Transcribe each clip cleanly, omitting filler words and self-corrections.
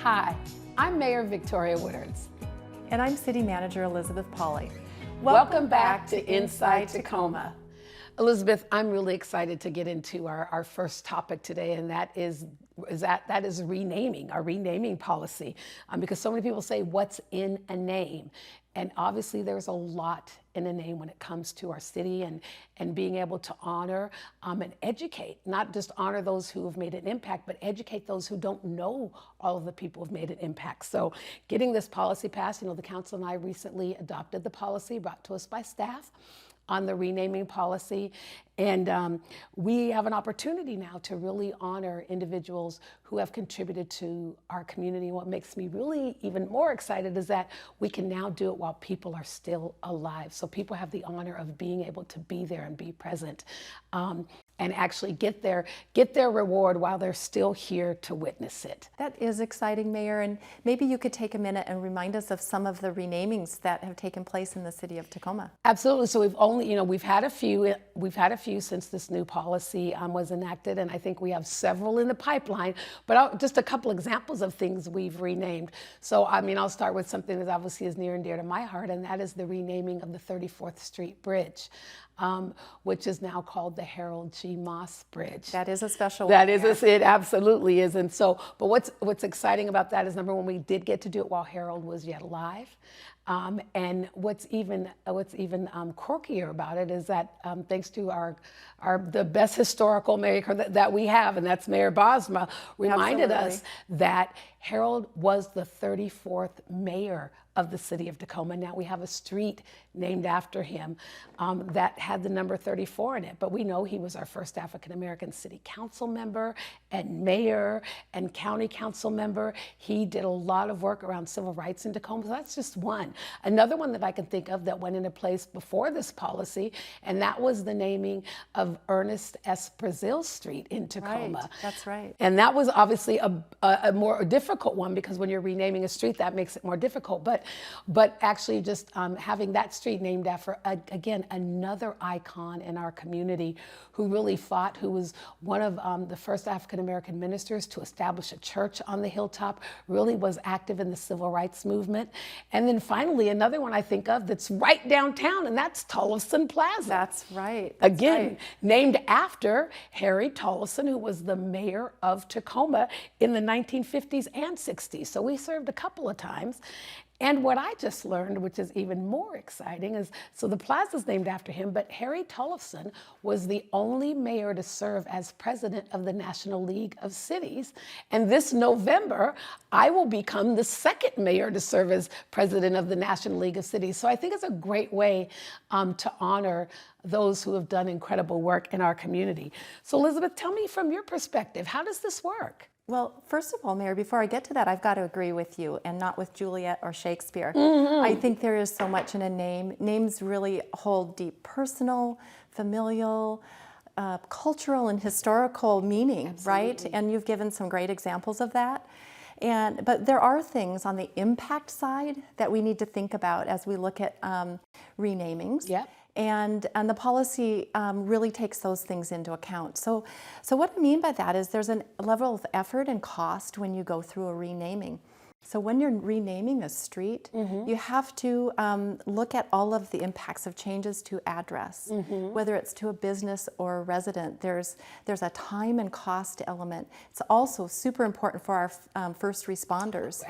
Hi, I'm Mayor Victoria Woodards. And I'm City Manager Elizabeth Pauley. Welcome back to Inside Tacoma. Elizabeth, I'm really excited to get into our first topic today, and that is renaming, our renaming policy. Because so many people say, what's in a name? And obviously there's a lot in a name when it comes to our city and being able to honor and educate, not just honor those who have made an impact, but educate those who don't know all of the people who have made an impact. So getting this policy passed, the council and I recently adopted the policy brought to us by staff on the renaming policy. And we have an opportunity now to really honor individuals who have contributed to our community. What makes me really even more excited is that we can now do it while people are still alive. So people have the honor of being able to be there and be present and actually get their reward while they're still here to witness it. That is exciting, Mayor, and maybe you could take a minute and remind us of some of the renamings that have taken place in the city of Tacoma. Absolutely. So we've had a few since this new policy was enacted, and I think we have several in the pipeline, but just a couple examples of things we've renamed. So I'll start with something that obviously is near and dear to my heart, and that is the renaming of the 34th Street Bridge. Which is now called the Harold G. Moss Bridge. That is a special one. That is, it absolutely is. And so, but what's exciting about that is, number one, we did get to do it while Harold was yet alive. And what's even quirkier about it is that thanks to the best historical mayor that we have, and that's Mayor Bosma, reminded us that Harold was the 34th mayor of the city of Tacoma. Now we have a street named after him that had the number 34 in it, but we know he was our first African-American city council member and mayor and county council member. He did a lot of work around civil rights in Tacoma, so that's just one. Another one that I can think of that went into place before this policy, and that was the naming of Ernest S. Brazil Street in Tacoma. Right, that's right. And that was obviously a more difficult one, because when you're renaming a street, that makes it more difficult. But actually just having that street named after, again, another icon in our community who really fought, who was one of the first African-American ministers to establish a church on the hilltop, really was active in the civil rights movement. And then finally, another one I think of that's right downtown, and that's Tollefson Plaza. That's right. Named after Harry Tollefson, who was the mayor of Tacoma in the 1950s and 60s. So we served a couple of times. And what I just learned, which is even more exciting, is so the plaza's named after him, but Harry Tollefson was the only mayor to serve as president of the National League of Cities. And this November, I will become the second mayor to serve as president of the National League of Cities. So I think it's a great way to honor those who have done incredible work in our community. So Elizabeth, tell me from your perspective, how does this work? Well, first of all, Mayor, before I get to that, I've got to agree with you, and not with Juliet or Shakespeare. I think there is so much in a name. Names really hold deep personal, familial, cultural, and historical meaning. Absolutely. Right? And you've given some great examples of that. But there are things on the impact side that we need to think about as we look at renamings. Yeah. And the policy really takes those things into account. So what I mean by that is there's a level of effort and cost when you go through a renaming. So when you're renaming a street, you have to look at all of the impacts of changes to address, whether it's to a business or a resident. There's a time and cost element. It's also super important for our first responders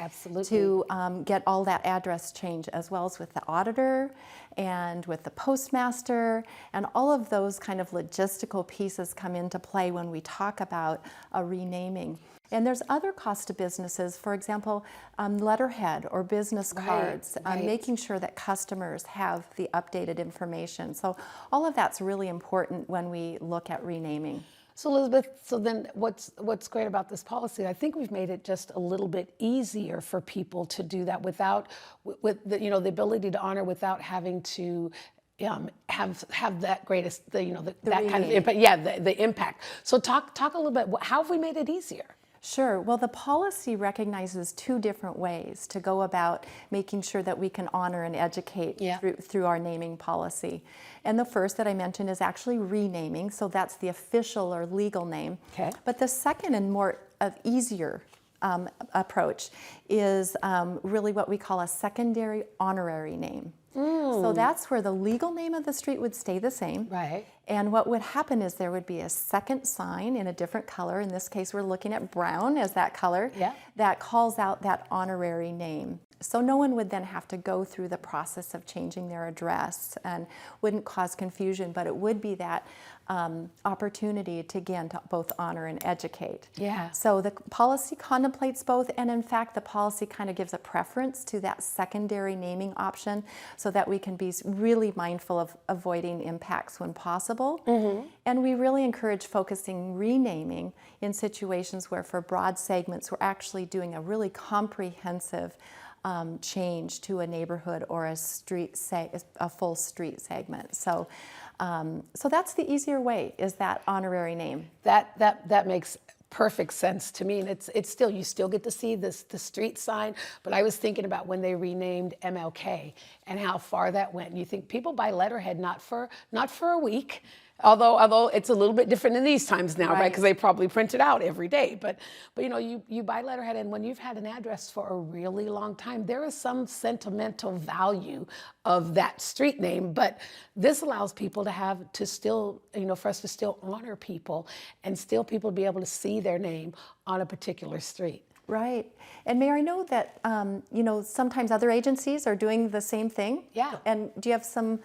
to get all that address change, as well as with the auditor and with the postmaster, and all of those kind of logistical pieces come into play when we talk about a renaming. And there's other costs to businesses, for example, letterhead or business cards, making sure that customers have the updated information. So all of that's really important when we look at renaming. So Elizabeth, so then what's great about this policy? I think we've made it just a little bit easier for people to do that without, the ability to honor without having to have that greatest, that kind of impact. Yeah, the impact. So talk a little bit. How have we made it easier? Sure. Well, the policy recognizes two different ways to go about making sure that we can honor and educate through our naming policy. And the first that I mentioned is actually renaming, so that's the official or legal name. Okay. But the second and more easier approach is really what we call a secondary honorary name. So that's where the legal name of the street would stay the same. Right. And what would happen is there would be a second sign in a different color. In this case, we're looking at brown as that color. Yeah. That calls out that honorary name. So no one would then have to go through the process of changing their address and wouldn't cause confusion, but it would be that opportunity to, again, to both honor and educate. Yeah. So the policy contemplates both, and in fact, the policy kind of gives a preference to that secondary naming option so that we can be really mindful of avoiding impacts when possible. And we really encourage focusing renaming in situations where for broad segments, we're actually doing a really comprehensive change to a neighborhood or a street, a full street segment. So, so that's the easier way, is that honorary name. That makes perfect sense to me, and it's still, you still get to see the street sign. But I was thinking about when they renamed MLK and how far that went. You think people buy letterhead not for a week. Although it's a little bit different in these times now, right? Because they probably print it out every day. But you know, you buy letterhead, and when you've had an address for a really long time, there is some sentimental value of that street name. But this allows people to still, you know, for us to still honor people and still people be able to see their name on a particular street. Right. And Mayor, I know that, you know, sometimes other agencies are doing the same thing. Yeah. And do you have some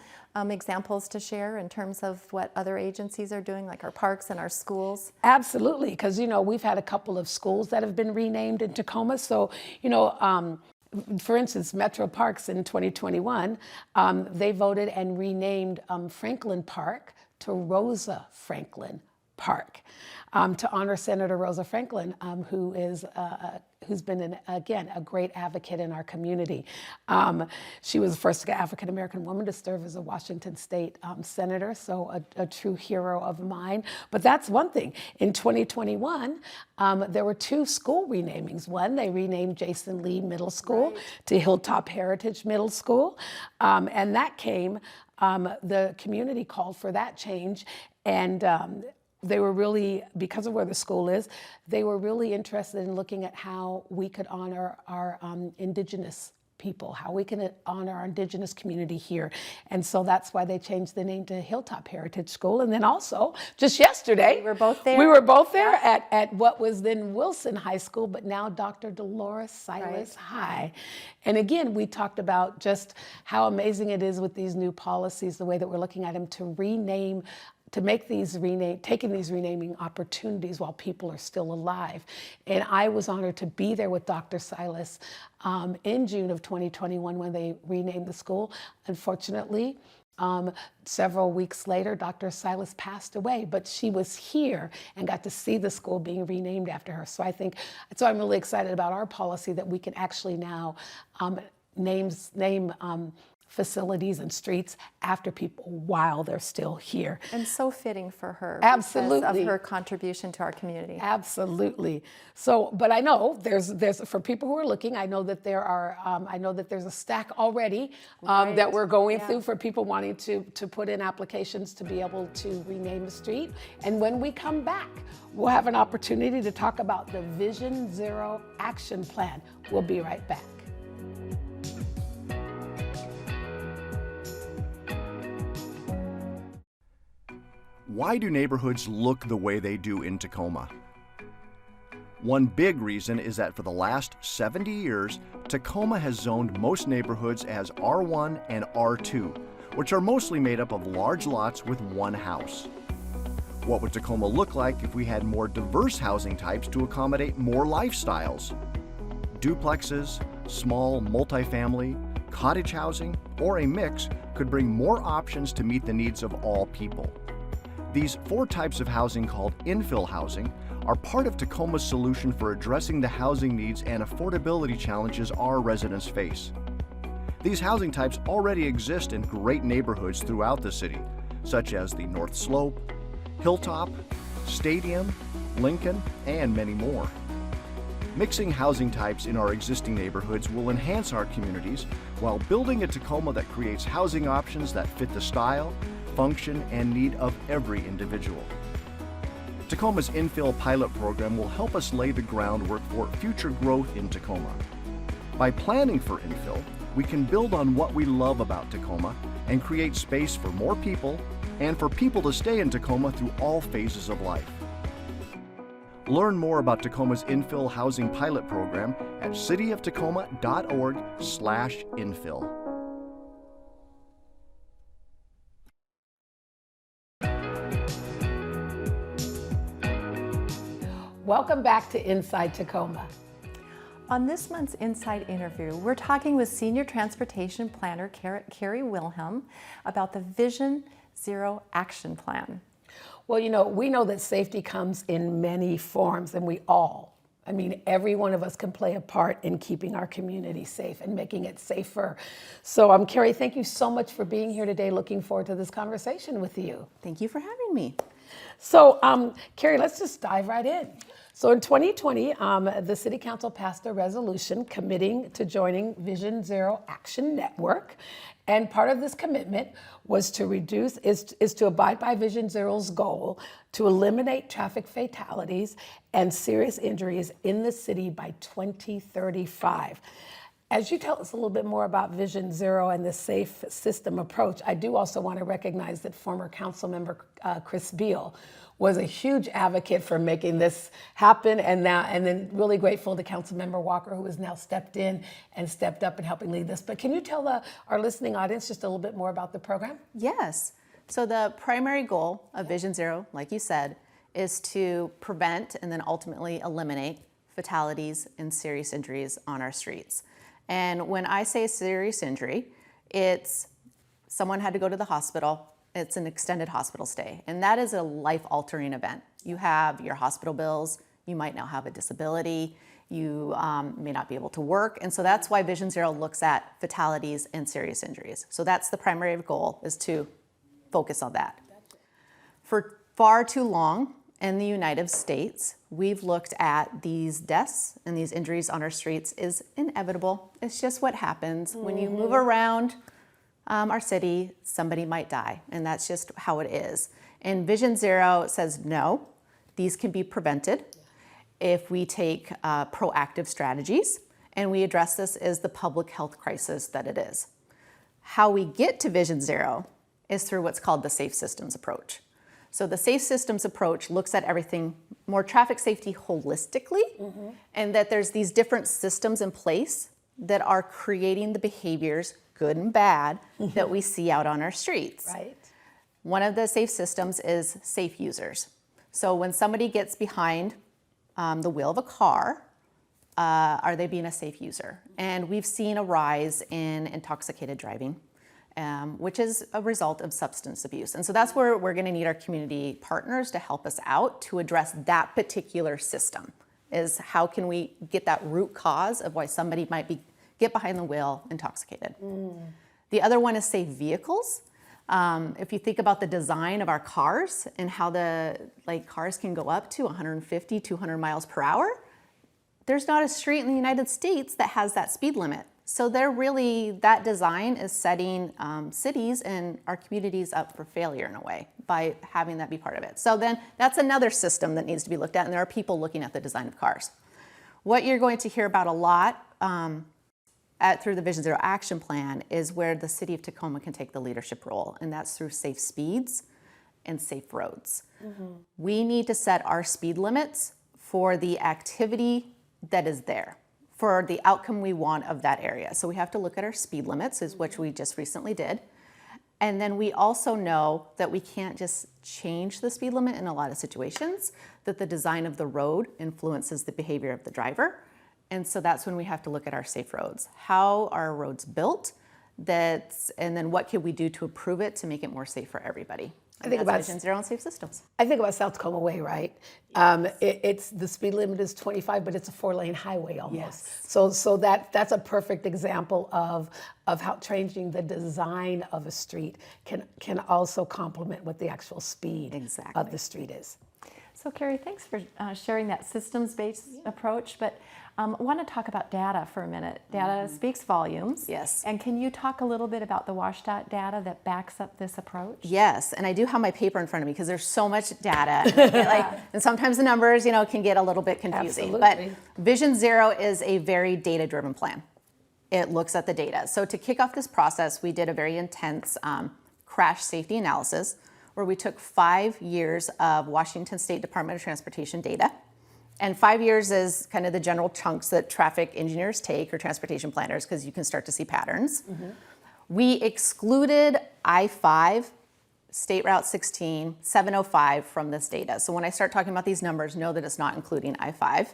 examples to share in terms of what other agencies are doing, like our parks and our schools? Absolutely, because, you know, we've had a couple of schools that have been renamed in Tacoma. So, you know, for instance, Metro Parks in 2021, they voted and renamed Franklin Park to Rosa Franklin Park, to honor Senator Rosa Franklin, who's been, again, a great advocate in our community. She was the first African-American woman to serve as a Washington State senator, so a true hero of mine. But that's one thing. In 2021, there were two school renamings. One, they renamed Jason Lee Middle School to Hilltop Heritage Middle School, and that came, the community called for that change, and they were really, because of where the school is, they were really interested in looking at how we could honor our indigenous people, how we can honor our indigenous community here. And so that's why they changed the name to Hilltop Heritage School. And then also, just yesterday, We were both there. We were both there at what was then Wilson High School, but now Dr. Dolores Silas High. And again, we talked about just how amazing it is with these new policies, the way that we're looking at them, to rename, to make these taking these renaming opportunities while people are still alive. And I was honored to be there with Dr. Silas in June of 2021 when they renamed the school. Unfortunately, several weeks later, Dr. Silas passed away, but she was here and got to see the school being renamed after her. So I'm really excited about our policy that we can actually now name facilities and streets after people while they're still here. And so fitting for her. Absolutely. Because of her contribution to our community. Absolutely. So, but I know there's for people who are looking, I know that there are, I know that there's a stack already that we're going through for people wanting to put in applications to be able to rename the street. And when we come back, we'll have an opportunity to talk about the Vision Zero Action Plan. We'll be right back. Why do neighborhoods look the way they do in Tacoma? One big reason is that for the last 70 years, Tacoma has zoned most neighborhoods as R1 and R2, which are mostly made up of large lots with one house. What would Tacoma look like if we had more diverse housing types to accommodate more lifestyles? Duplexes, small multifamily, cottage housing, or a mix could bring more options to meet the needs of all people. These 4 types of housing, called infill housing, are part of Tacoma's solution for addressing the housing needs and affordability challenges our residents face. These housing types already exist in great neighborhoods throughout the city, such as the North Slope, Hilltop, Stadium, Lincoln, and many more. Mixing housing types in our existing neighborhoods will enhance our communities while building a Tacoma that creates housing options that fit the style, function, and need of every individual. Tacoma's infill pilot program will help us lay the groundwork for future growth in Tacoma. By planning for infill, we can build on what we love about Tacoma and create space for more people and for people to stay in Tacoma through all phases of life. Learn more about Tacoma's infill housing pilot program at cityoftacoma.org/infill. Welcome back to Inside Tacoma. On this month's Inside interview, we're talking with Senior Transportation Planner Carrie Wilhelm about the Vision Zero Action Plan. Well, we know that safety comes in many forms, and every one of us can play a part in keeping our community safe and making it safer. So, Carrie, thank you so much for being here today. Looking forward to this conversation with you. Thank you for having me. So, Carrie, let's just dive right in. So in 2020, the City Council passed a resolution committing to joining Vision Zero Action Network. And part of this commitment was to is to abide by Vision Zero's goal to eliminate traffic fatalities and serious injuries in the city by 2035. As you tell us a little bit more about Vision Zero and the safe system approach, I do also want to recognize that former council member Chris Beal was a huge advocate for making this happen, and then really grateful to Councilmember Walker, who has now stepped in and stepped up and helping lead this. But can you tell our listening audience just a little bit more about the program? Yes. So the primary goal of Vision Zero, like you said, is to prevent and then ultimately eliminate fatalities and serious injuries on our streets. And when I say serious injury, it's someone had to go to the hospital. It's an extended hospital stay, and that is a life-altering event. You have your hospital bills, you might now have a disability, you may not be able to work, and so that's why Vision Zero looks at fatalities and serious injuries. So that's the primary goal, is to focus on that. For far too long in the United States, we've looked at these deaths and these injuries on our streets is inevitable. It's just what happens. When you move around our city, somebody might die, and that's just how it is. And Vision Zero says, no, these can be prevented if we take proactive strategies, and we address this as the public health crisis that it is. How we get to Vision Zero is through what's called the Safe Systems approach. So the Safe Systems approach looks at everything, more traffic safety holistically, and that there's these different systems in place that are creating the behaviors, good and bad, that we see out on our streets. Right. One of the safe systems is safe users. So when somebody gets behind the wheel of a car, are they being a safe user? And we've seen a rise in intoxicated driving, which is a result of substance abuse. And so that's where we're gonna need our community partners to help us out to address that particular system, is how can we get that root cause of why somebody might get behind the wheel intoxicated. The other one is safe vehicles. If you think about the design of our cars and how cars can go up to 150, 200 miles per hour, there's not a street in the United States that has that speed limit. So that design is setting cities and our communities up for failure in a way by having that be part of it. So then that's another system that needs to be looked at, and there are people looking at the design of cars. What you're going to hear about a lot through the Vision Zero Action Plan is where the City of Tacoma can take the leadership role, and that's through safe speeds and safe roads. We need to set our speed limits for the activity that is there, for the outcome we want of that area. So we have to look at our speed limits, which we just recently did. And then we also know that we can't just change the speed limit in a lot of situations, that the design of the road influences the behavior of the driver. And so that's when we have to look at our safe roads. How are our roads built? And then what can we do to improve it to make it more safe for everybody? I think about Vision Zero and safe systems. I think about South Tacoma Way, right? It's the speed limit is 25, but it's a 4-lane highway almost. Yes. So that's a perfect example of how changing the design of a street can also complement what the actual speed of the street is. So Carrie, thanks for sharing that systems-based approach, but I want to talk about data for a minute. Data speaks volumes. Yes. And can you talk a little bit about the WSDOT data that backs up this approach? Yes, and I do have my paper in front of me because there's so much data. And sometimes the numbers, can get a little bit confusing. Absolutely. But Vision Zero is a very data-driven plan. It looks at the data. So to kick off this process, we did a very intense crash safety analysis where we took 5 years of Washington State Department of Transportation data. And 5 years is kind of the general chunks that traffic engineers take or transportation planners because you can start to see patterns. We excluded I-5, State Route 16, 705 from this data. So when I start talking about these numbers, know that it's not including I-5.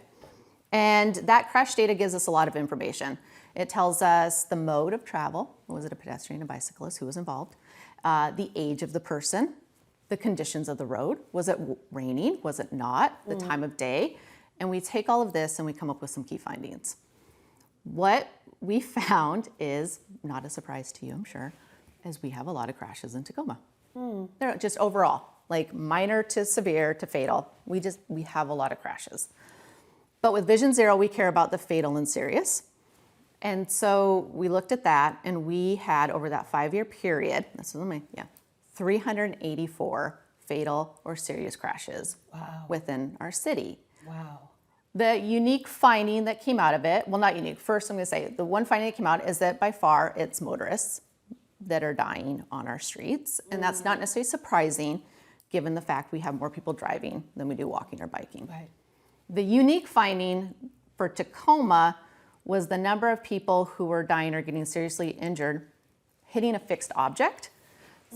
And that crash data gives us a lot of information. It tells us the mode of travel. Was it a pedestrian, a bicyclist, who was involved? The age of the person, the conditions of the road. Was it raining? Was it not? The time of day? And we take all of this and we come up with some key findings. What we found is, not a surprise to you, I'm sure, is we have a lot of crashes in Tacoma. They're just overall, like minor to severe to fatal. We have a lot of crashes. But with Vision Zero, we care about the fatal and serious. And so we looked at that and we had over that 5-year period, 384 fatal or serious crashes within our city. Wow. The unique finding that came out of it, well, not unique. First, I'm going to say the one finding that came out is that by far it's motorists that are dying on our streets. And that's not necessarily surprising given the fact we have more people driving than we do walking or biking. Right. The unique finding for Tacoma was the number of people who were dying or getting seriously injured hitting a fixed object.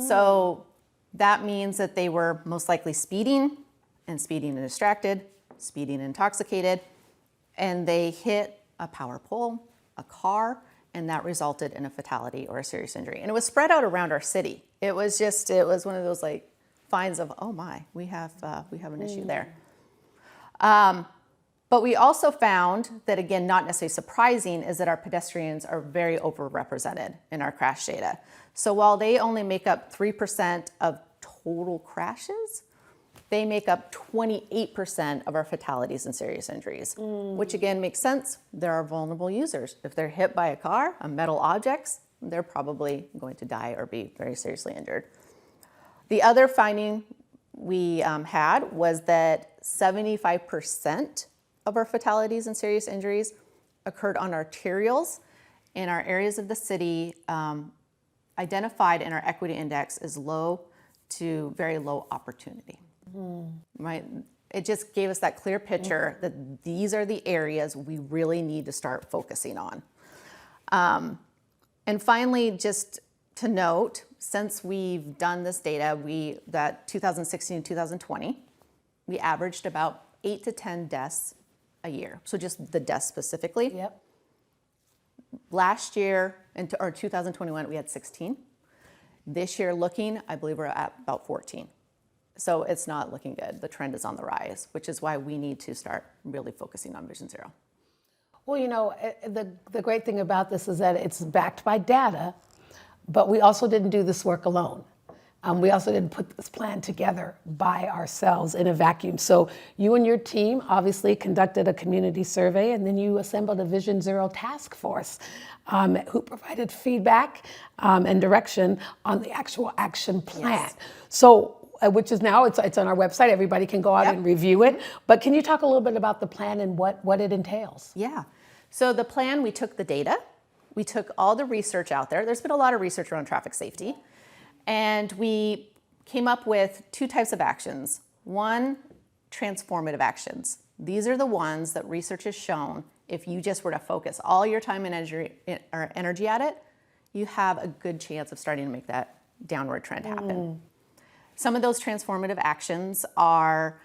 So that means that they were most likely speeding and distracted, speeding and intoxicated, and they hit a power pole, a car, and that resulted in a fatality or a serious injury. And it was spread out around our city. It was one of those like finds of, oh my, we have an issue there. But we also found that, again, not necessarily surprising, is that our pedestrians are very overrepresented in our crash data. So while they only make up 3% of total crashes, they make up 28% of our fatalities and serious injuries, which again makes sense. There are vulnerable users. If they're hit by a car, a metal objects, they're probably going to die or be very seriously injured. The other finding we had was that 75% of our fatalities and serious injuries occurred on arterials in our areas of the city identified in our equity index as low to very low opportunity. Right? It just gave us that clear picture that these are the areas we really need to start focusing on. And finally, just to note, since we've done this data, that 2016 and 2020, we averaged about 8 to 10 deaths a year. So just the deaths specifically. Yep. Last year, or 2021, we had 16. This year looking, I believe we're at about 14. So it's not looking good. The trend is on the rise, which is why we need to start really focusing on Vision Zero. Well, the great thing about this is that it's backed by data, but we also didn't do this work alone. We also didn't put this plan together by ourselves in a vacuum. So you and your team obviously conducted a community survey, and then you assembled a Vision Zero task force who provided feedback and direction on the actual action plan. Yes. So, which is now, it's on our website. Everybody can go out Yep. and review it. But can you talk a little bit about the plan and what it entails? Yeah. So the plan, we took the data, we took all the research out there. There's been a lot of research around traffic safety. And we came up with 2 types of actions. One, transformative actions. These are the ones that research has shown, if you just were to focus all your time and energy at it, you have a good chance of starting to make that downward trend happen. Some of those transformative actions are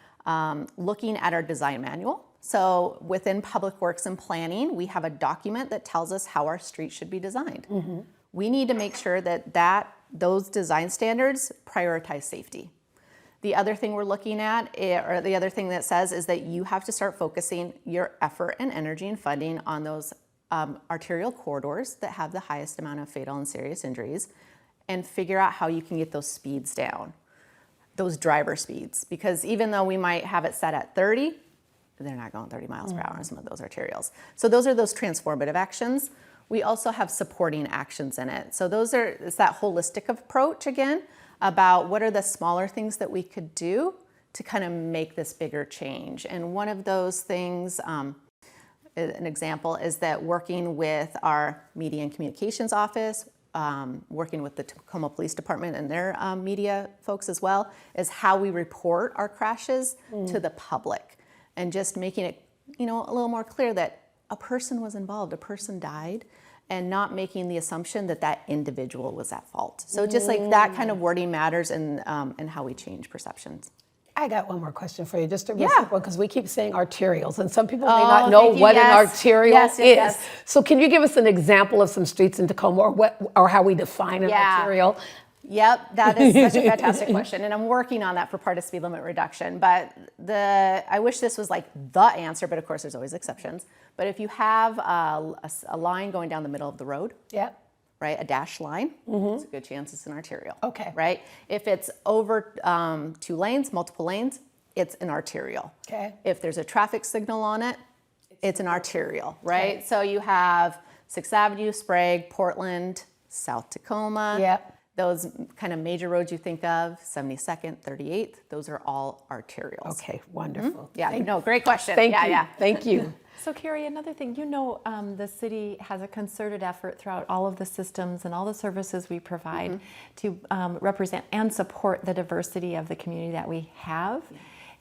looking at our design manual. So within Public Works and Planning, we have a document that tells us how our streets should be designed. We need to make sure that those design standards prioritize safety. The other thing we're looking at, or the other thing that says, is that you have to start focusing your effort and energy and funding on those arterial corridors that have the highest amount of fatal and serious injuries, and figure out how you can get those speeds down. those driver speeds, because even though we might have it set at 30, they're not going 30 miles per hour in some of those arterials. So those are those transformative actions. We also have supporting actions in it. So it's that holistic approach again about what are the smaller things that we could do to kind of make this bigger change. And one of those things, an example, is that working with our media and communications office, working with the Tacoma Police Department and their media folks as well, is how we report our crashes to the public, and just making it, a little more clear that a person was involved, a person died, and not making the assumption that that individual was at fault. So just like that kind of wording matters in how we change perceptions. I got one more question for you, just a real Yeah. quick one, because we keep saying arterials, and some people may not know thank you. what an Yes. arterial Yes, is. yes, yes. So can you give us an example of some streets in Tacoma, or how we define an arterial? Yep, that is such a fantastic question, and I'm working on that for part of speed limit reduction. But I wish this was like the answer, but of course there's always exceptions. But if you have a line going down the middle of the road, Yep. right, a dashed line, it's a good chance it's an arterial. Okay. Right? If it's over 2 lanes, multiple lanes, it's an arterial. Okay. If there's a traffic signal on it, it's an arterial, right? Okay. So you have 6th Avenue, Sprague, Portland, South Tacoma. Yep. Those kind of major roads you think of, 72nd, 38th, those are all arterials. Okay, wonderful. Yeah, no, great question. Thank yeah, you. yeah. Thank you. So Carrie, another thing, the city has a concerted effort throughout all of the systems and all the services we provide to represent and support the diversity of the community that we have.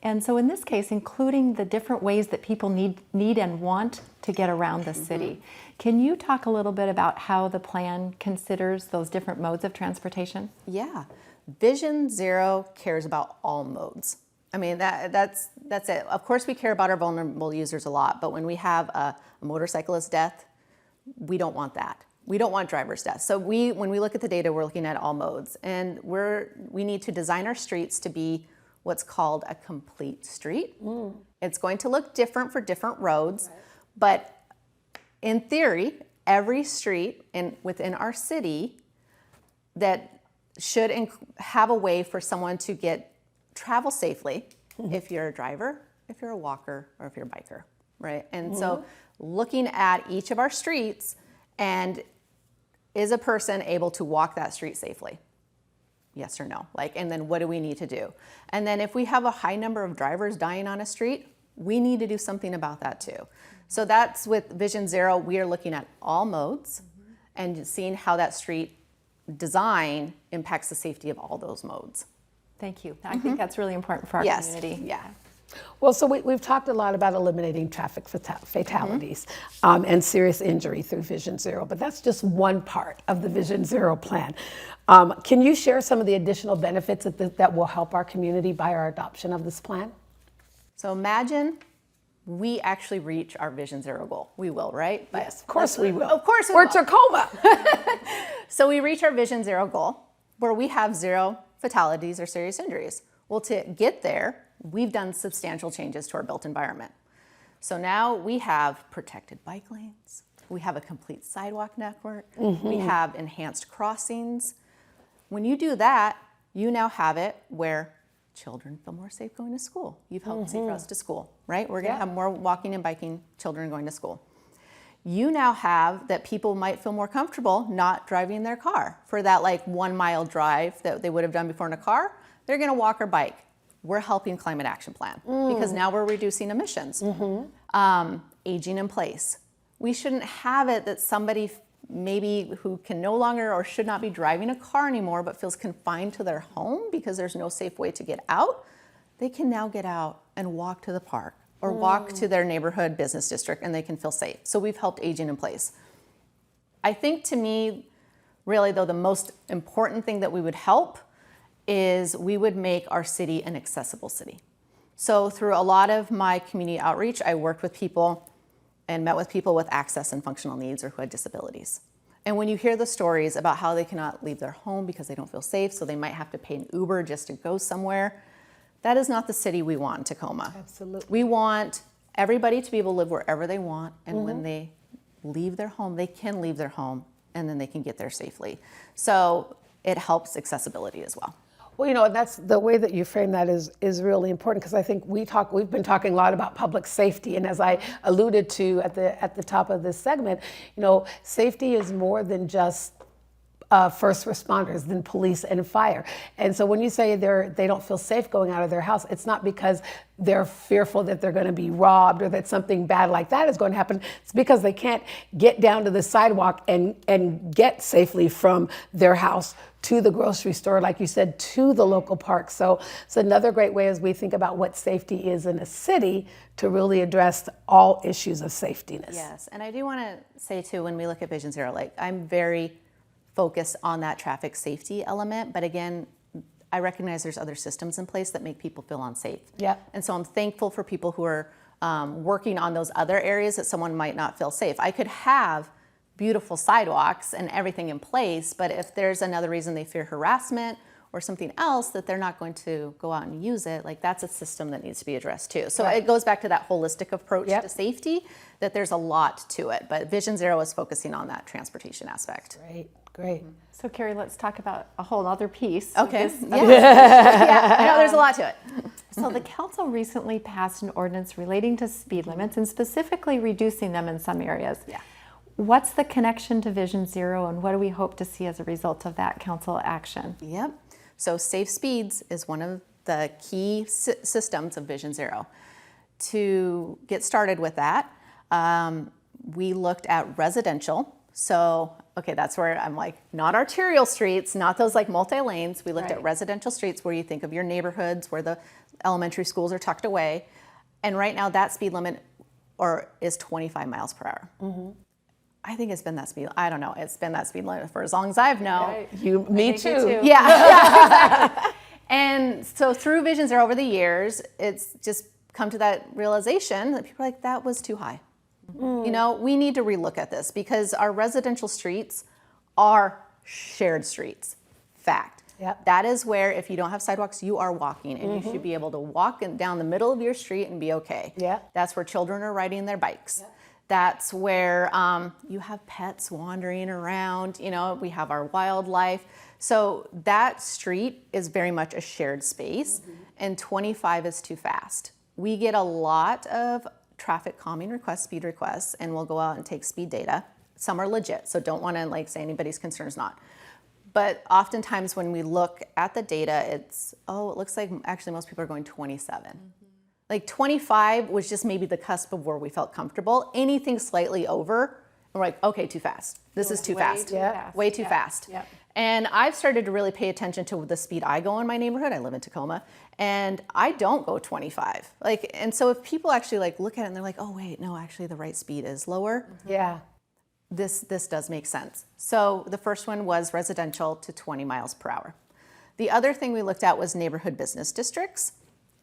And so in this case, including the different ways that people need and want to get around the city. Can you talk a little bit about how the plan considers those different modes of transportation? Yeah. Vision Zero cares about all modes. I mean, that's it. Of course, we care about our vulnerable users a lot, but when we have a motorcyclist death, we don't want that. We don't want driver's death. So when we look at the data, we're looking at all modes, and we need to design our streets to be what's called a complete street. It's going to look different for different roads, but in theory, every street within our city that should have a way for someone to travel safely, if you're a driver, if you're a walker, or if you're a biker, right? And so looking at each of our streets, and is a person able to walk that street safely? Yes or no? And then what do we need to do? And then if we have a high number of drivers dying on a street, we need to do something about that too. So that's with Vision Zero, we are looking at all modes and seeing how that street design impacts the safety of all those modes. Thank you. I think that's really important for our community. Yeah. Well, so we've talked a lot about eliminating traffic fatalities and serious injury through Vision Zero, but that's just one part of the Vision Zero plan. Can you share some of the additional benefits that will help our community by our adoption of this plan? So imagine we actually reach our Vision Zero goal. We will, right? Yes, of course we will. Of course we We're will. Tacoma. So we reach our Vision Zero goal where we have 0 fatalities or serious injuries. Well, to get there, we've done substantial changes to our built environment. So now we have protected bike lanes, we have a complete sidewalk network, we have enhanced crossings. When you do that, you now have it where children feel more safe going to school. You've helped safe routes to school, right? We're gonna have more walking and biking children going to school. You now have that people might feel more comfortable not driving their car for that 1 mile drive that they would have done before in a car. They're gonna walk or bike. We're helping Climate Action Plan because now we're reducing emissions. Aging in place. We shouldn't have it that somebody maybe who can no longer or should not be driving a car anymore but feels confined to their home because there's no safe way to get out, they can now get out and walk to the park or walk to their neighborhood business district and they can feel safe. So we've helped aging in place. I think to me, really though, the most important thing that we would help is we would make our city an accessible city. So through a lot of my community outreach, I worked with people and met with people with access and functional needs or who had disabilities. And when you hear the stories about how they cannot leave their home because they don't feel safe, so they might have to pay an Uber just to go somewhere, that is not the city we want in Tacoma. Absolutely. We want everybody to be able to live wherever they want, and when they leave their home, they can leave their home, and then they can get there safely. So it helps accessibility as well. Well, and that's the way that you frame that is really important, because I think we've been talking a lot about public safety, and as I alluded to at the top of this segment, safety is more than just first responders, than police and fire. And so when you say they don't feel safe going out of their house, it's not because they're fearful that they're going to be robbed or that something bad like that is going to happen. It's because they can't get down to the sidewalk and get safely from their house to the grocery store, like you said, to the local park. So it's another great way as we think about what safety is in a city to really address all issues of safetiness. Yes, and I do want to say too, when we look at Vision Zero, like I'm very focused on that traffic safety element, but again, I recognize there's other systems in place that make people feel unsafe. Yeah. And so I'm thankful for people who are working on those other areas that someone might not feel safe. I could have beautiful sidewalks and everything in place, but if there's another reason they fear harassment or something else that they're not going to go out and use it, like that's a system that needs to be addressed too. So it goes back to that holistic approach to safety, that there's a lot to it, but Vision Zero is focusing on that transportation aspect. Great. So Carrie, let's talk about a whole other piece. Okay. Yeah, I know there's a lot to it. So the council recently passed an ordinance relating to speed limits and specifically reducing them in some areas. Yeah. What's the connection to Vision Zero, and what do we hope to see as a result of that council action? Yep. So safe speeds is one of the key systems of Vision Zero. To get started with that, we looked at residential. So, okay, that's where I'm like, not arterial streets, not those like multi-lanes. We looked at residential streets where you think of your neighborhoods, where the elementary schools are tucked away. And right now that speed limit is 25 miles per hour. Mm-hmm. I think it's been that speed. I don't know. It's been that speed limit for as long as I've known. Right. Me too. Yeah, exactly. And so through Vision Zero over the years, it's just come to that realization that people are like, that was too high. We need to relook at this because our residential streets are shared streets. Fact. Yep. That is where if you don't have sidewalks, you are walking, and you should be able to walk down the middle of your street and be okay. Yeah. That's where children are riding their bikes. Yep. That's where you have pets wandering around. We have our wildlife. So that street is very much a shared space, and 25 is too fast. We get a lot of traffic calming requests, speed requests, and we'll go out and take speed data. Some are legit, so don't want to say anybody's concern is not. But oftentimes when we look at the data, it looks like actually most people are going 27. Like 25 was just maybe the cusp of where we felt comfortable. Anything slightly over, and we're like, okay, too fast. This is too fast. Way too fast. Yep. And I've started to really pay attention to the speed I go in my neighborhood. I live in Tacoma, and I don't go 25. And so if people actually look at it and they're like, oh wait, no, actually the right speed is lower. Yeah. This does make sense. So the first one was residential to 20 miles per hour. The other thing we looked at was neighborhood business districts.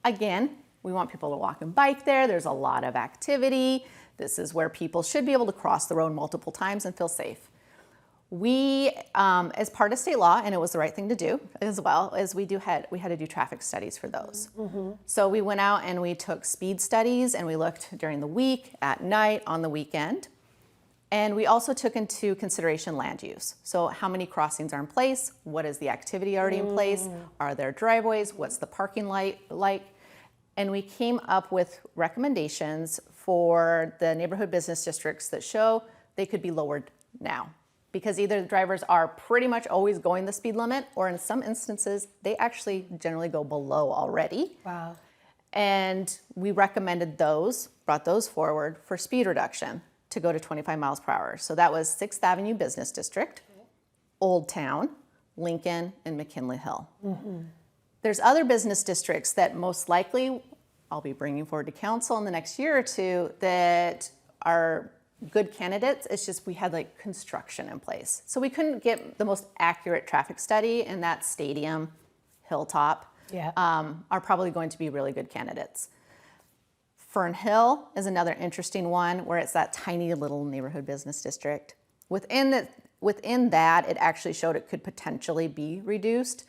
Again, we want people to walk and bike there. There's a lot of activity. This is where people should be able to cross the road multiple times and feel safe. We, as part of state law, and it was the right thing to do, as well as we had to do traffic studies for those. Mm-hmm. So we went out and we took speed studies, and we looked during the week, at night, on the weekend. And we also took into consideration land use. So how many crossings are in place? What is the activity already in place? Are there driveways? What's the parking lot like? And we came up with recommendations for the neighborhood business districts that show they could be lowered now. Because either the drivers are pretty much always going the speed limit, or in some instances, they actually generally go below already. Wow. And we recommended brought those forward for speed reduction to go to 25 miles per hour. So that was 6th Avenue Business District, Old Town, Lincoln, and McKinley Hill. Mm-hmm. There's other business districts that most likely I'll be bringing forward to council in the next year or two that are good candidates. It's just we had construction in place. So we couldn't get the most accurate traffic study, and that Stadium, Hilltop are probably going to be really good candidates. Fern Hill is another interesting one where it's that tiny little neighborhood business district. Within that, it actually showed it could potentially be reduced,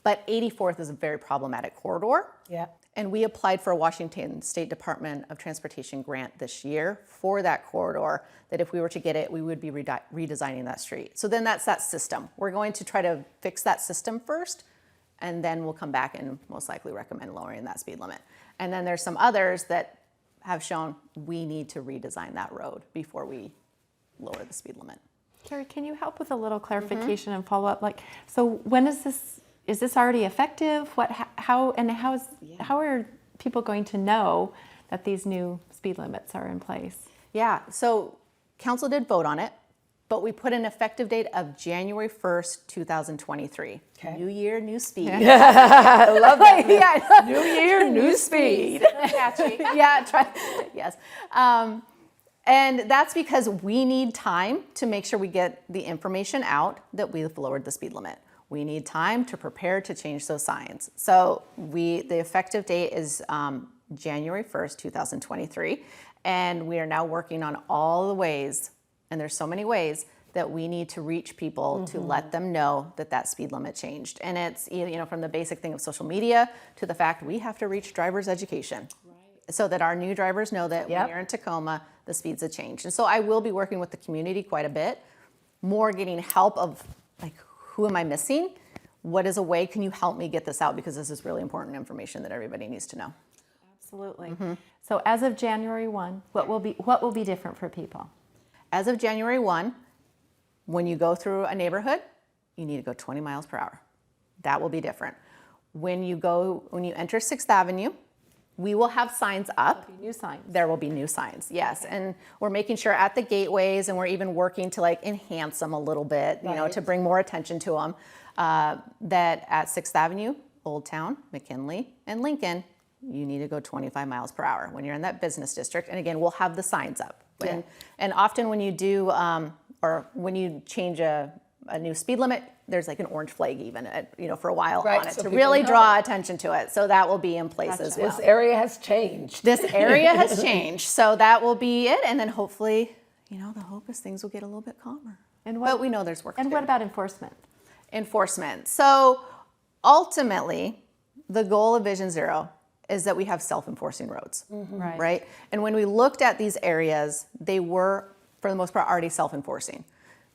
but 84th is a very problematic corridor. Yeah. And we applied for a Washington State Department of Transportation grant this year for that corridor, that if we were to get it, we would be redesigning that street. So then that's that system. We're going to try to fix that system first, and then we'll come back and most likely recommend lowering that speed limit. And then there's some others that have shown we need to redesign that road before we lower the speed limit. Carrie, can you help with a little clarification and follow up? Like, so when is this already effective? How are people going to know that these new speed limits are in place? Yeah, so council did vote on it, but we put an effective date of January 1st, 2023. Okay. New year, new speed. I love that. Yeah. New year, new speed. Catchy. Yeah, yes. And that's because we need time to make sure we get the information out that we've lowered the speed limit. We need time to prepare to change those signs. So the effective date is January 1st, 2023. And we are now working on all the ways, and there's so many ways, that we need to reach people to let them know that that speed limit changed. And it's, from the basic thing of social media to the fact we have to reach driver's education. So that our new drivers know that when you're in Tacoma, the speeds have changed. And so I will be working with the community quite a bit, more getting help of like, who am I missing? What is a way, can you help me get this out? Because this is really important information that everybody needs to know. Absolutely. So as of January 1, what will be different for people? As of January 1, when you go through a neighborhood, you need to go 20 miles per hour. That will be different. When you enter 6th Avenue, we will have signs up. New signs. There will be new signs, yes. Okay. And we're making sure at the gateways, and we're even working to like enhance them a little bit, to bring more attention to them, that at 6th Avenue, Old Town, McKinley, and Lincoln, you need to go 25 miles per hour when you're in that business district. And again, we'll have the signs up. Yeah. And often when you do, or when you change a new speed limit, there's like an orange flag even, for a while on it so to people really know. draw attention to it. So that will be in place as well. This area has changed. This area has changed. So that will be it. And then hopefully, the hope is things will get a little bit calmer. But we know there's work to do. And what about enforcement? Enforcement. So ultimately, the goal of Vision Zero is that we have self-enforcing roads, right? And when we looked at these areas, they were, for the most part, already self-enforcing.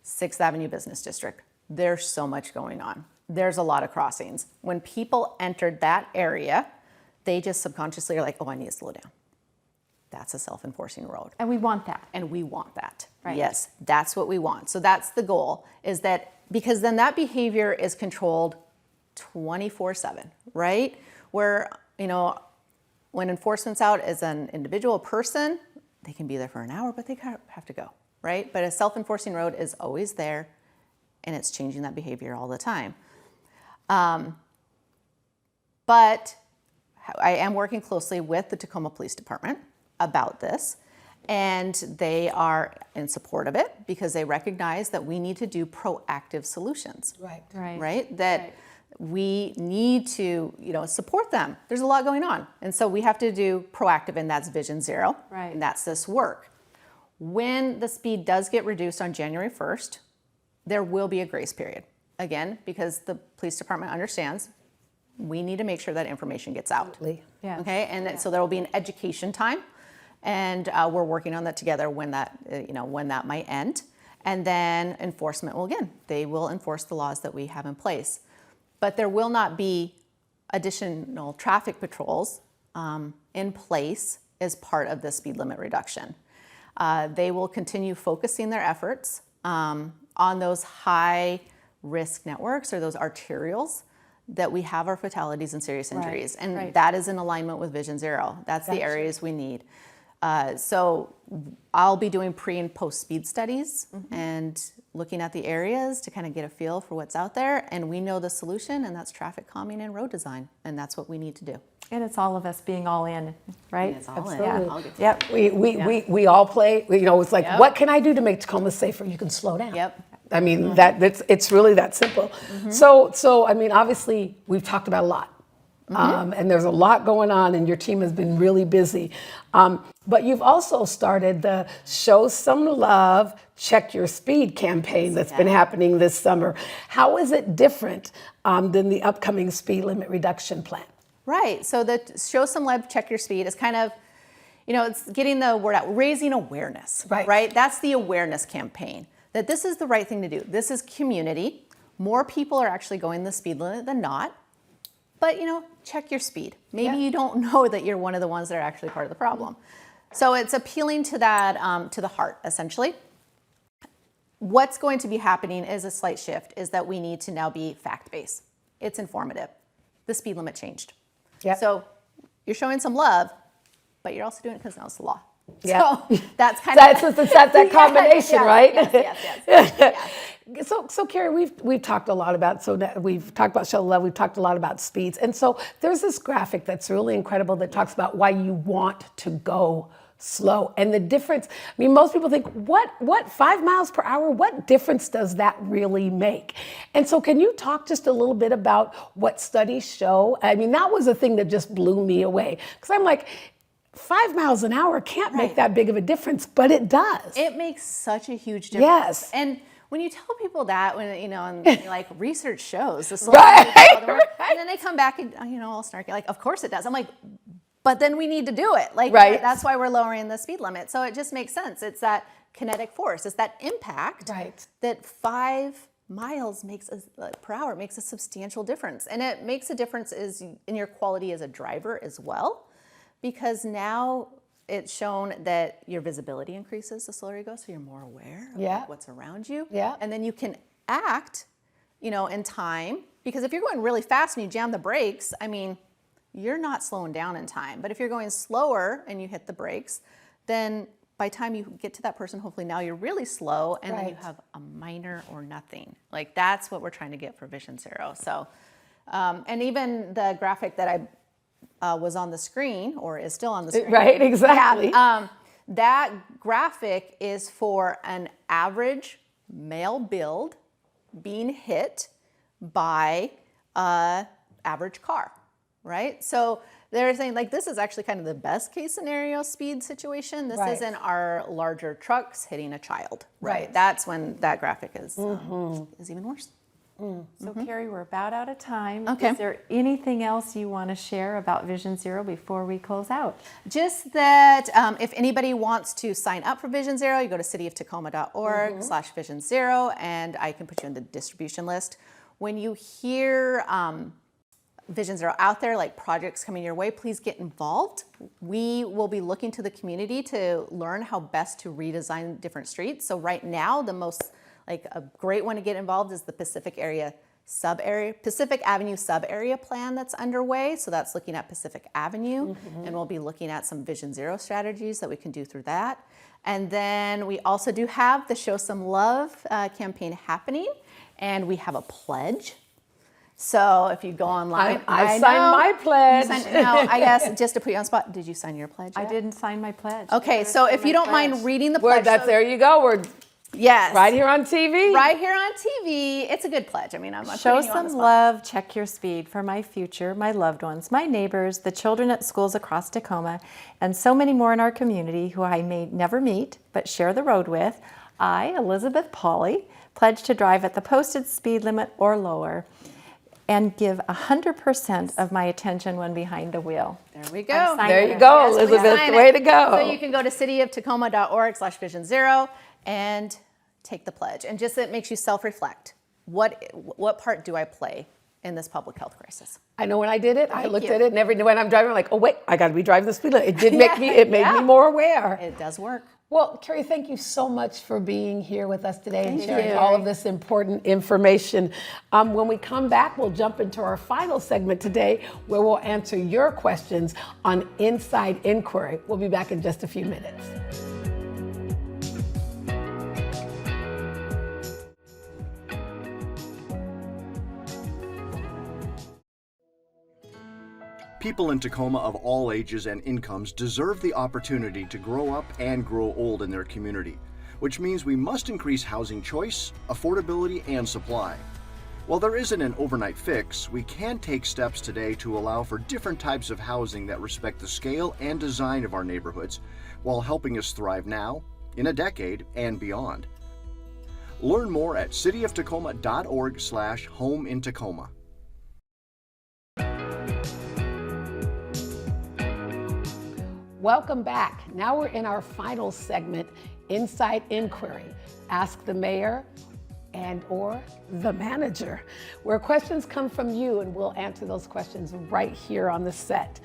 6th Avenue Business District, there's so much going on. There's a lot of crossings. When people entered that area, they just subconsciously are like, oh, I need to slow down. That's a self-enforcing road. And we want that. And we want that. Right. Yes, that's what we want. So that's the goal, is that, because then that behavior is controlled 24/7, right? Where, when enforcement's out as an individual person, they can be there for an hour, but they have to go, right? But a self-enforcing road is always there, and it's changing that behavior all the time. But I am working closely with the Tacoma Police Department about this, and they are in support of it because they recognize that we need to do proactive solutions. Right? That we need to, support them. There's a lot going on. And so we have to do proactive, and that's Vision Zero. Right. And that's this work. When the speed does get reduced on January 1st, there will be a grace period. Again, because the police department understands we need to make sure that information gets out. Yeah. Okay, and so there will be an education time, and we're working on that together when that, when that might end. And then enforcement will, again, they will enforce the laws that we have in place. But there will not be additional traffic patrols in place as part of the speed limit reduction. They will continue focusing their efforts on those high risk networks or those arterials that we have our fatalities and serious injuries. And that is in alignment with Vision Zero. That's the areas we need. So I'll be doing pre and post speed studies and looking at the areas to kind of get a feel for what's out there. And we know the solution, and that's traffic calming and road design. And that's what we need to do. And it's all of us being all in, right? It's all in. Yeah. I'll get to Yep. We all play, it's like, what can I do to make Tacoma safer? You can slow down. Yep. I mean, it's really that simple. So I mean, obviously, we've talked about a lot. And there's a lot going on, and your team has been really busy. But you've also started the Show Some Love, Check Your Speed campaign that's been happening this summer. How is it different than the upcoming speed limit reduction plan? Right. So the Show Some Love, Check Your Speed is kind of, it's getting the word out, raising awareness. Right. That's the awareness campaign, that this is the right thing to do. This is community. More people are actually going the speed limit than not. but check your speed. Maybe you don't know that you're one of the ones that are actually part of the problem. So it's appealing to that, to the heart, essentially. What's going to be happening is a slight shift, is that we need to now be fact-based. It's informative. The speed limit changed. Yep. So you're showing some love, but you're also doing it because now it's the law. Yep. So that's kind of it's that combination, yes, right? Yes. So Carrie, we've talked a lot about, we've talked about show love, we've talked a lot about speeds. And so there's this graphic that's really incredible that talks about why you want to go slow and the difference. I mean, most people think, what 5 miles per hour? What difference does that really make? And so can you talk just a little bit about what studies show? I mean, that was a thing that just blew me away, because I'm like, 5 miles an hour can't make that big of a difference, but it does. It makes such a huge difference. Yes. And when you tell people that, when and like research shows this, Right. and then they come back and all snarky, like, of course it does. I'm like, but then we need to do it. Like, Right. that's why we're lowering the speed limit. So it just makes sense. It's that kinetic force. It's that impact that 5 miles per hour makes a substantial difference. And it makes a difference in your quality as a driver as well, because now it's shown that your visibility increases the slower you go, so you're more aware of what's around you. Yeah. And then you can act, in time, because if you're going really fast and you jam the brakes, I mean, you're not slowing down in time. But if you're going slower and you hit the brakes, then by the time you get to that person, hopefully now you're really slow, and then you have a minor or nothing. Like, that's what we're trying to get for Vision Zero. So, and even the graphic that I was on the screen, or is still on the screen. Right, exactly. That graphic is for an average male build being hit by an average car, right? So they're saying, like, this is actually kind of the best case scenario speed situation. This isn't our larger trucks hitting a child, right? That's when that graphic is even worse. So Carrie, we're about out of time. Okay. Is there anything else you want to share about Vision Zero before we close out? Just that if anybody wants to sign up for Vision Zero, you go to cityoftacoma.org/Vision Zero, and I can put you on the distribution list. When you hear Vision Zero out there, like projects coming your way, please get involved. We will be looking to the community to learn how best to redesign different streets. So right now, a great one to get involved is the Pacific Avenue sub-area plan that's underway. So that's looking at Pacific Avenue, and we'll be looking at some Vision Zero strategies that we can do through that. And then we also do have the Show Some Love campaign happening, and we have a pledge. So if you go online, I signed my pledge. No, I guess just to put you on the spot, did you sign your pledge yet? I didn't sign my pledge. Okay, so if you don't mind reading the pledge. There you go. We're yes. right here on TV. Right here on TV. It's a good pledge. I mean, I'm not Show putting you on the some spot. love, check your speed for my future, my loved ones, my neighbors, the children at schools across Tacoma, and so many more in our community who I may never meet but share the road with. I, Elizabeth Pauley, pledge to drive at the posted speed limit or lower, and give 100% of my attention when behind the wheel. There we go. There you go, Yes, please Elizabeth. sign Way it. to go. So you can go to cityoftacoma.org/Vision Zero and take the pledge. And just it makes you self-reflect. What part do I play in this public health crisis? I know when I did it, I looked you. at it, and when I'm driving, I'm like, oh wait, I got to be driving the speed limit. It did make me. It made me more aware. It does work. Well, Carrie, thank you so much for being here with us today and sharing all of this important information. When we come back, we'll jump into our final segment today, where we'll answer your questions on Inside Inquiry. We'll be back in just a few minutes. People in Tacoma of all ages and incomes deserve the opportunity to grow up and grow old in their community, which means we must increase housing choice, affordability, and supply. While there isn't an overnight fix, we can take steps today to allow for different types of housing that respect the scale and design of our neighborhoods, while helping us thrive now, in a decade, and beyond. Learn more at cityoftacoma.org/home-in-Tacoma. Welcome back. Now we're in our final segment, Inside Inquiry. Ask the mayor, and or the manager, where questions come from you and we'll answer those questions right here on the set.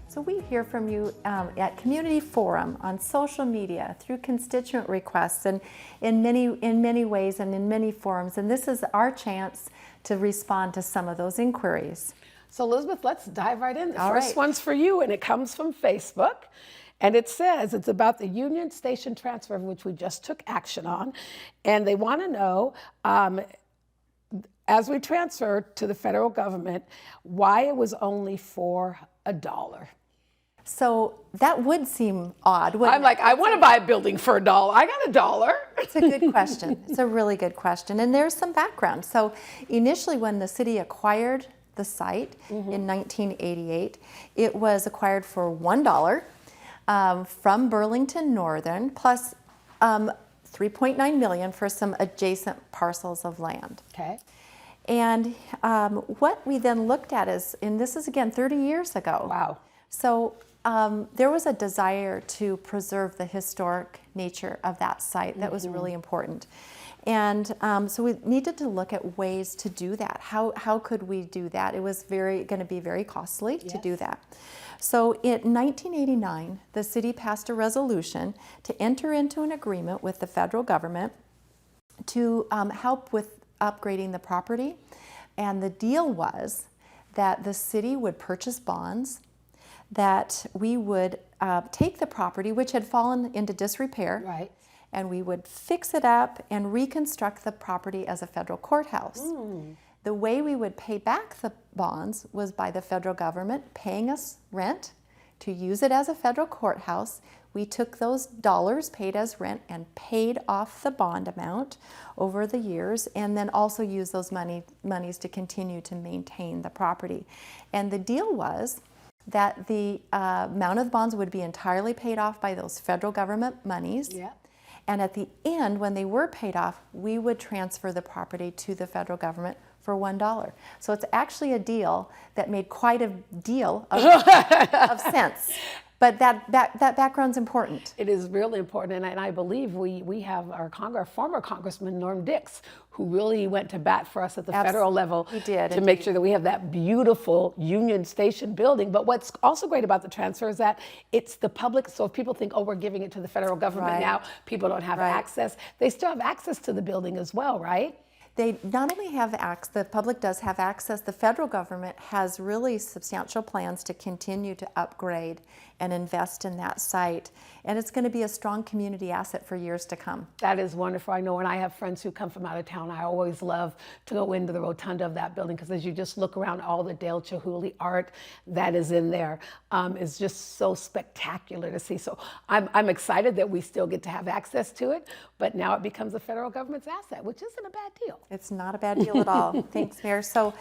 So we hear from you at community forum, on social media, through constituent requests, and in many ways and in many forums. And this is our chance to respond to some of those inquiries. So Elizabeth, let's dive right in. The All first right. one's for you, and it comes from Facebook. And it says it's about the Union Station transfer, which we just took action on. And they want to know, as we transfer to the federal government, why it was only for $1. So that would seem odd, wouldn't I'm like, I want to buy a building for $1. I got $1. It's a good question. It's a really good question. And there's some background. So initially when the city acquired the site in 1988, it was acquired for $1 from Burlington Northern, plus $3.9 million for some adjacent parcels of land. Okay. And what we then looked at is, and this is again 30 years ago. Wow. So there was a desire to preserve the historic nature of that site that was really important. And so we needed to look at ways to do that. How could we do that? It was going to be very costly to do that. So in 1989, the city passed a resolution to enter into an agreement with the federal government to help with upgrading the property. And the deal was that the city would purchase bonds, that we would take the property, which had fallen into disrepair, Right. and we would fix it up and reconstruct the property as a federal courthouse. The way we would pay back the bonds was by the federal government paying us rent to use it as a federal courthouse. We took those dollars paid as rent and paid off the bond amount over the years, and then also used those monies to continue to maintain the property. And the deal was that the amount of the bonds would be entirely paid off by those federal government monies. Yeah. And at the end, when they were paid off, we would transfer the property to the federal government for $1. So it's actually a deal that made quite a deal of sense. But that background's important. It is really important, and I believe we have our former Congressman Norm Dix, who really went to bat for us at the federal level He did, to make sure that we have that beautiful Union Station building. But what's also great about the transfer is that it's the public, so if people think, oh, we're giving it to the federal government Right. now, people don't have access, they still have access to the building as well, right? They not only have access, the public does have access, the federal government has really substantial plans to continue to upgrade and invest in that site. And it's going to be a strong community asset for years to come. That is wonderful. I know when I have friends who come from out of town, I always love to go into the rotunda of that building, because as you just look around, all the Dale Chihuly art that is in there is just so spectacular to see. So I'm excited that we still get to have access to it, but now it becomes the federal government's asset, which isn't a bad deal. It's not a bad deal at all. Thanks, Mayor. So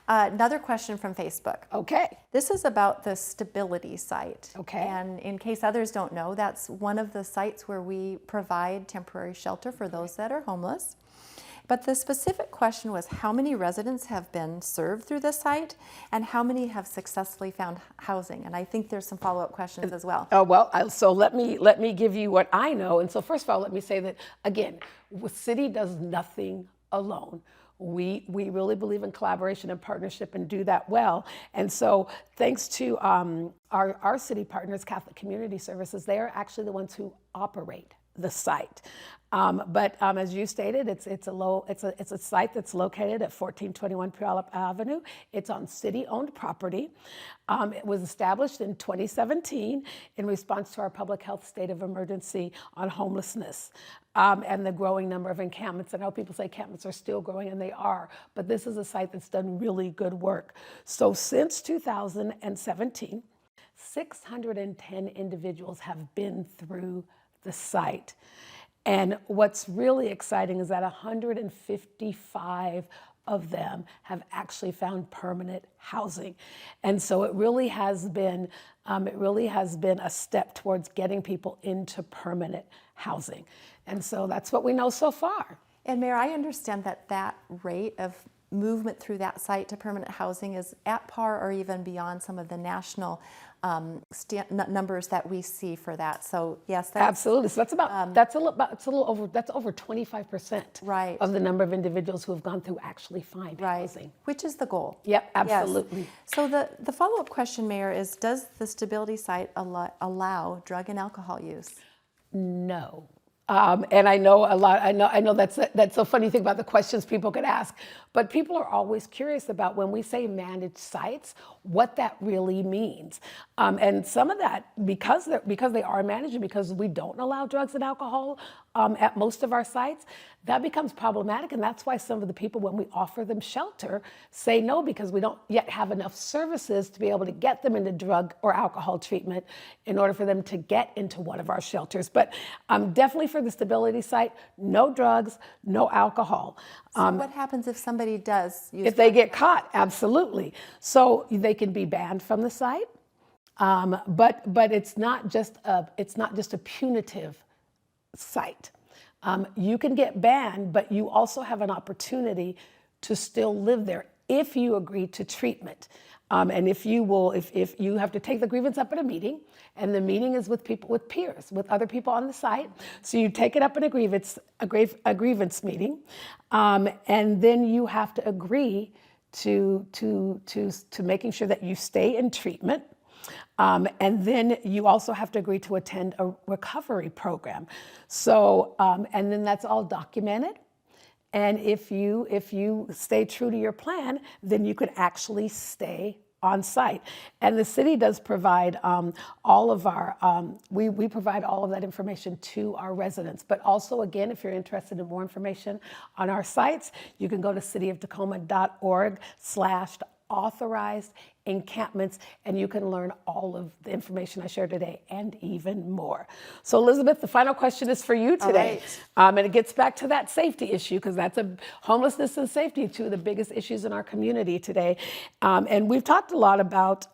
another question from Facebook. Okay. This is about the stability site. Okay. And in case others don't know, that's one of the sites where we provide temporary shelter for those that are homeless. But the specific question was, how many residents have been served through this site, and how many have successfully found housing? And I think there's some follow-up questions as well. Oh, well, so let me give you what I know. And so first of all, let me say that, again, the city does nothing alone. We really believe in collaboration and partnership and do that well. And so thanks to our city partners, Catholic Community Services, they are actually the ones who operate the site. But as you stated, it's a site that's located at 1421 Puyallup Avenue. It's on city-owned property. It was established in 2017 in response to our public health state of emergency on homelessness and the growing number of encampments. I know people say encampments are still growing, and they are, but this is a site that's done really good work. So since 2017, 610 individuals have been through the site. And what's really exciting is that 155 of them have actually found permanent housing. And so it really has been a step towards getting people into permanent housing. And so that's what we know so far. And Mayor, I understand that rate of movement through that site to permanent housing is at par or even beyond some of the national numbers that we see for that. So yes, that's Absolutely. So that's over 25% Right. of the number of individuals who have gone through actually find right, housing. which is the goal. Yep, Yes. absolutely. So the follow-up question, Mayor, is does the stability site allow drug and alcohol use? No. And I know a lot. I know that's a funny thing about the questions people could ask. But people are always curious about when we say managed sites, what that really means. And some of that, because they are managed and because we don't allow drugs and alcohol at most of our sites, that becomes problematic. And that's why some of the people, when we offer them shelter, say no, because we don't yet have enough services to be able to get them into drug or alcohol treatment in order for them to get into one of our shelters. But definitely for the stability site, no drugs, no alcohol. So what happens if somebody does use If they get caught, absolutely. So they can be banned from the site, but it's not just a punitive site. You can get banned, but you also have an opportunity to still live there if you agree to treatment. And if you have to take the grievance up at a meeting, and the meeting is with people, with peers, with other people on the site. So you take it up in a grievance meeting, and then you have to agree to making sure that you stay in treatment. And then you also have to agree to attend a recovery program. So, and then that's all documented. And if you stay true to your plan, then you could actually stay on site. And the city does provide all of our, we provide all of that information to our residents. But also, again, if you're interested in more information on our sites, you can go to cityoftacoma.org/authorized encampments, and you can learn all of the information I shared today and even more. So Elizabeth, the final question is for you today. And it gets back to that safety issue, because that's homelessness and safety, two of the biggest issues in our community today. And we've talked a lot about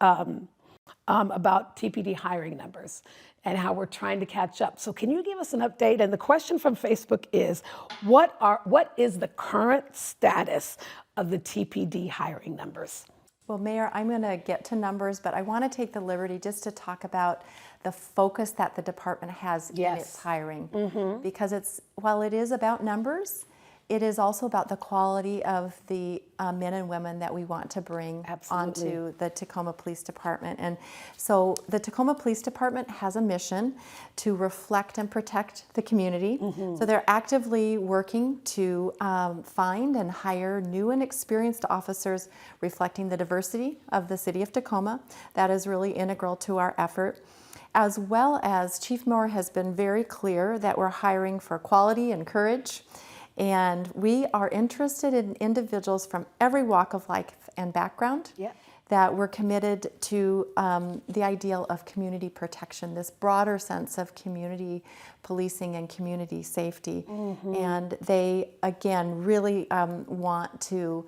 TPD hiring numbers and how we're trying to catch up. So can you give us an update? And the question from Facebook is, what is the current status of the TPD hiring numbers? Well, Mayor, I'm going to get to numbers, but I want to take the liberty just to talk about the focus that the department has in its hiring. Because while it is about numbers, it is also about the quality of the men and women that we want to bring onto the Tacoma Police Department. And so the Tacoma Police Department has a mission to reflect and protect the community. So they're actively working to find and hire new and experienced officers reflecting the diversity of the city of Tacoma. That is really integral to our effort. As well as Chief Moore has been very clear that we're hiring for quality and courage. And we are interested in individuals from every walk of life and background that we're committed to the ideal of community protection, this broader sense of community policing and community safety. And they, again, really want to,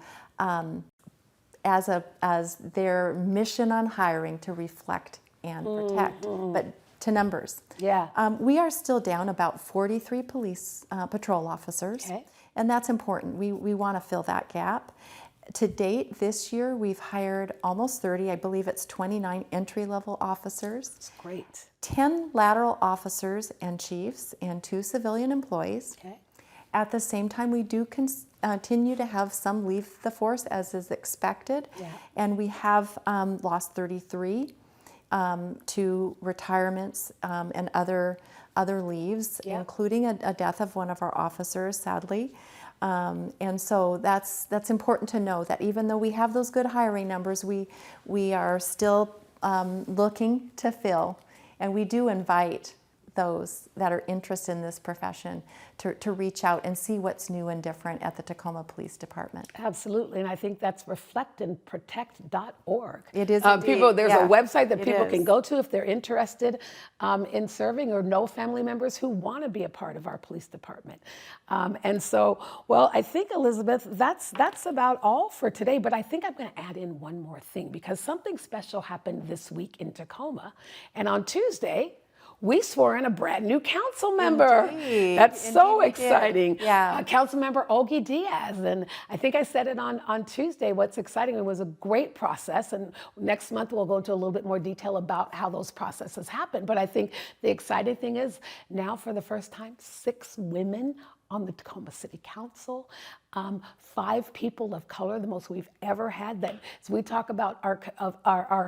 as their mission on hiring, to reflect and protect. But to numbers. We are still down about 43 police patrol officers, and that's important. We want to fill that gap. To date, this year, we've hired almost 30, I believe it's 29 entry-level officers. That's great. 10 lateral officers and chiefs, and 2 civilian employees. At the same time, we do continue to have some leave the force, as is expected, and we have lost 33 to retirements and other leaves, including a death of one of our officers, sadly. And so that's important to know, that even though we have those good hiring numbers, we are still looking to fill, and we do invite those that are interested in this profession to reach out and see what's new and different at the Tacoma Police Department. Absolutely, and I think that's reflectandprotect.org. It is There's a website that people can go to if they're interested in serving or know family members who want to be a part of our police department. And so, well, I think, Elizabeth, that's about all for today, but I think I'm going to add in one more thing, because something special happened this week in Tacoma. And on Tuesday, we swore in a brand new council member. Indeed. That's so Indeed we did. exciting. Yeah. Council member Ogie Diaz. And I think I said it on Tuesday. What's exciting, it was a great process. And next month we'll go into a little bit more detail about how those processes happen. But I think the exciting thing is now for the first time, 6 women on the Tacoma City Council, 5 people of color, the most we've ever had. That as we talk about our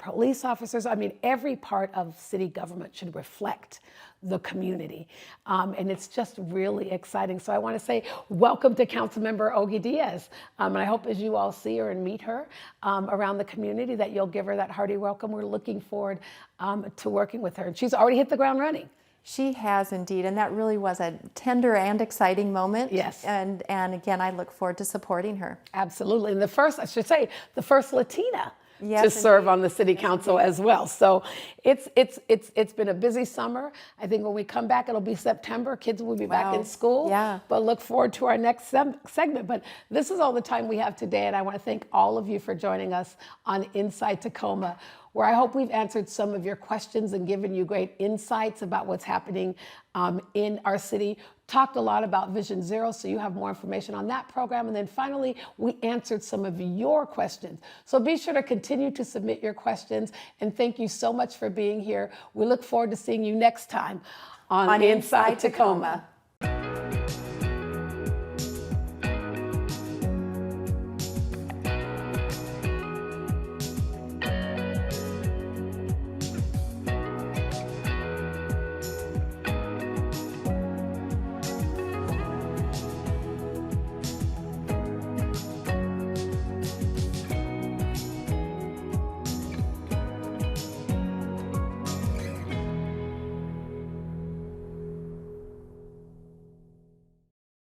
police officers. I mean, every part of city government should reflect the community, and it's just really exciting. So I want to say welcome to Councilmember Ogie Diaz, and I hope as you all see her and meet her around the community that you'll give her that hearty welcome. We're looking forward to working with her, and she's already hit the ground running. She has indeed, and that really was a tender and exciting moment. Yes. And again, I look forward to supporting her. Absolutely. And the first Latina Yes, to serve indeed. on the city council as well. So it's been a busy summer. I think when we come back, it'll be September. Kids will be back Wow. in school. Yeah. But look forward to our next segment. But this is all the time we have today. And I want to thank all of you for joining us on Inside Tacoma, where I hope we've answered some of your questions and given you great insights about what's happening in our city. Talked a lot about Vision Zero, so you have more information on that program. And then finally, we answered some of your questions. So be sure to continue to submit your questions. And thank you so much for being here. We look forward to seeing you next time on Inside Tacoma.